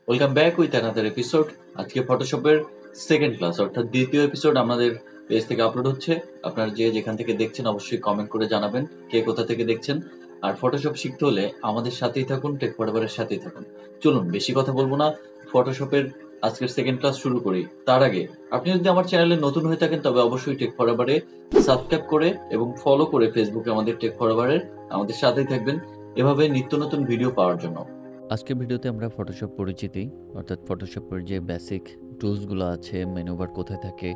Welcome back with another episode. আজকে ফটোশপের second class অর্থাৎ দ্বিতীয় এপিসোড আমাদের পেজ থেকে আপলোড হচ্ছে। আপনারা যে যেখান থেকে দেখছেন অবশ্যই কমেন্ট করে জানাবেন কে কোথা থেকে দেখছেন। আর ফটোশপ শিখতে হলে আমাদের সাথেই থাকুন, টেক ফরএভারের সাথেই থাকুন। চলুন বেশি কথা বলবো না, ফটোশপের আজকের সেকেন্ড ক্লাস শুরু করি। তার আগে আপনি যদি আমার চ্যানেলে নতুন হয়ে থাকেন তবে অবশ্যই টেক ফরএভারে সাবস্ক্রাইব করে এবং ফলো করে ফেসবুকে আমাদের টেক ফরএভারের আমাদের সাথেই থাকবেন এভাবে নিত্য নতুন ভিডিও পাওয়ার জন্য। আজকের ভিডিওতে আমরা ফটোশপ পরিচিতি অর্থাৎ ফটোশপের যে বেসিক টুলসগুলো আছে, মেনু বার কোথায় থাকে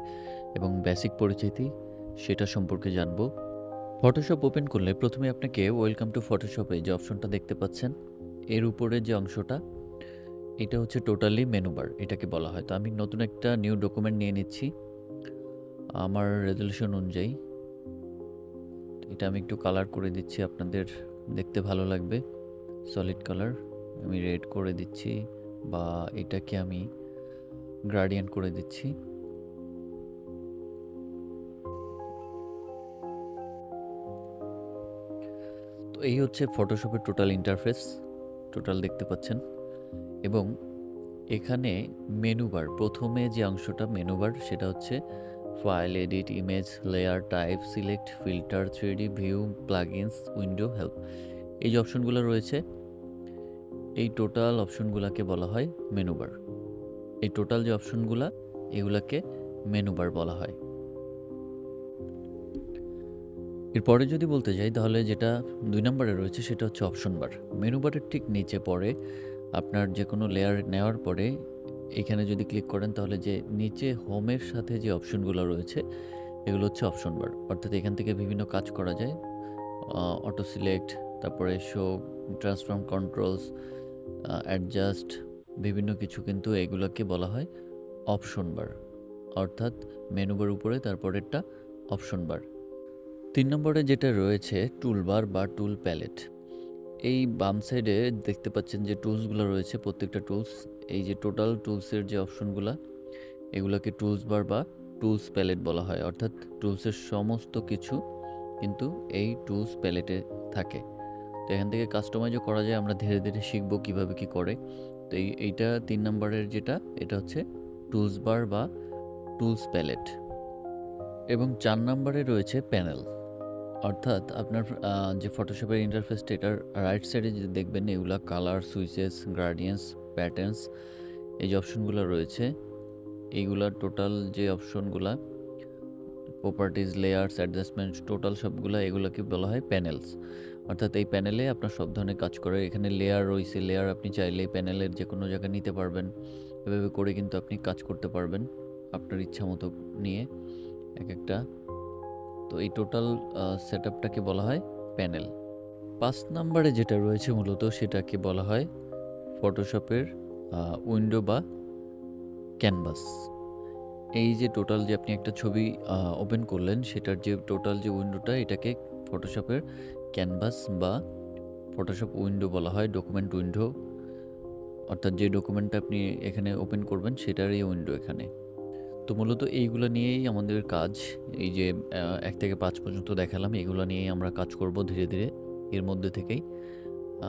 এবং বেসিক পরিচিতি সেটা সম্পর্কে জানব। ফটোশপ ওপেন করলে প্রথমে আপনাকে ওয়েলকাম টু ফটোশপে যে অপশনটা দেখতে পাচ্ছেন এর উপরে যে অংশটা এটা হচ্ছে টোটালি মেনু বার এটাকে বলা হয়। তো আমি নতুন একটা নিউ ডকুমেন্ট নিয়ে নিচ্ছি আমার রেজলিউশন অনুযায়ী। এটা আমি একটু কালার করে দিচ্ছি, আপনাদের দেখতে ভালো লাগবে। সলিড কালার আমি রেড করে দিচ্ছি বা এটাকে আমি গ্রাডিয়েন্ট করে দিচ্ছি। তো এই হচ্ছে ফটোশপের টোটাল ইন্টারফেস, টোটাল দেখতে পাচ্ছেন। এবং এখানে মেনু বার, প্রথমে যে অংশটা মেনু বার সেটা হচ্ছে file, edit, image, layer, type, select, filter, 3D, view, plugins, window, help. এই যে অপশনগুলো রয়েছে এই টোটাল অপশনগুলোকে বলা হয় মেনু বার। এই টোটাল যে অপশনগুলো এগুলাকে মেনু বার বলা হয়। এরপরে যদি বলতে যাই তাহলে যেটা 2 নম্বরে রয়েছে সেটা হচ্ছে অপশন বার। মেনু বারের ঠিক নিচে পড়ে আপনার যে কোনো লেয়ার নেওয়ার পরে এখানে যদি ক্লিক করেন তাহলে যে নিচে হোমের সাথে যে অপশনগুলো রয়েছে এগুলো হচ্ছে অপশন বার। অর্থাৎ এখান থেকে বিভিন্ন কাজ করা যায়, অটো সিলেক্ট, তারপরে শো, ট্রান্সফর্ম, কন্ট্রোলস, অ্যাডজাস্ট, বিভিন্ন কিছু, কিন্তু এগুলোকে বলা হয় অপশন বার। অর্থাৎ মেনু বার উপরে তারপরেরটা অপশন বার। 3 নম্বরে যেটা রয়েছে টুলবার বা টুল প্যালেট। এই বাম সাইডে দেখতে পাচ্ছেন যে টুলসগুলো রয়েছে, প্রত্যেকটা টুলস, এই যে টোটাল টুলসের যে অপশনগুলো এগুলোকে টুলস বার বা টুলস প্যালেট বলা হয়। অর্থাৎ টুলসের সমস্ত কিছু কিন্তু এই টুলস প্যালেটে থাকে। তো এখান থেকে কাস্টমাইজও করা যায়, আমরা ধীরে ধীরে শিখবো কীভাবে কী করে। তো এইটা 3 নম্বরের যেটা এটা হচ্ছে টুলস বার বা টুলস প্যালেট। এবং 4 নম্বরে রয়েছে প্যানেল। অর্থাৎ আপনার যে ফটোশপের ইন্টারফেসটা এটার রাইট সাইডে যে দেখবেন এগুলা কালার, সুইচেস, গ্রাডিয়েন্টস, প্যাটার্নস, এই যে অপশনগুলো রয়েছে এইগুলা টোটাল যে অপশনগুলা, প্রপার্টিজ, লেয়ার্স, অ্যাডজাস্টমেন্ট, টোটাল সবগুলা এগুলোকে বলা হয় প্যানেলস। অর্থাৎ এই প্যানেলে আপনার সব ধরনের কাজ করে। এখানে লেয়ার রয়েছে, লেয়ার আপনি চাইলে প্যানেলের যে কোনো জায়গায় নিতে পারবেন। এভাবে করে কিন্তু আপনি কাজ করতে পারবেন আপনার ইচ্ছা মতো নিয়ে এক একটা। তো এই টোটাল সেটআপটাকে বলা হয় প্যানেল। 5 নম্বরে যেটা রয়েছে মূলত সেটাকে বলা হয় ফটোশপের উইন্ডো বা ক্যানভাস। এই যে টোটাল যে আপনি একটা ছবি ওপেন করলেন সেটার যে টোটাল যে উইন্ডোটা এটাকে ফটোশপের ক্যানভাস বা ফটোশপ উইন্ডো বলা হয়, ডকুমেন্ট উইন্ডো। অর্থাৎ যে ডকুমেন্টটা আপনি এখানে ওপেন করবেন সেটারই উইন্ডো এখানে। তো মূলত এইগুলো নিয়েই আমাদের কাজ। এই যে 1 থেকে 5 পর্যন্ত দেখালাম এগুলো নিয়েই আমরা কাজ করব ধীরে ধীরে এর মধ্যে থেকেই।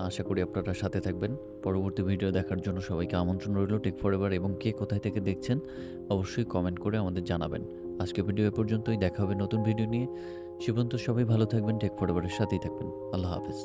আশা করি আপনারা সাথে থাকবেন। পরবর্তী ভিডিও দেখার জন্য সবাইকে আমন্ত্রণ রইল টেক ফরএভার, এবং কে কোথায় থেকে দেখছেন অবশ্যই কমেন্ট করে আমাদের জানাবেন। আজকে ভিডিও এ পর্যন্তই, দেখা হবে নতুন ভিডিও নিয়ে। সে পর্যন্ত সবাই ভালো থাকবেন, টেক ফরএভারের সাথেই থাকবেন। আল্লাহ হাফেজ।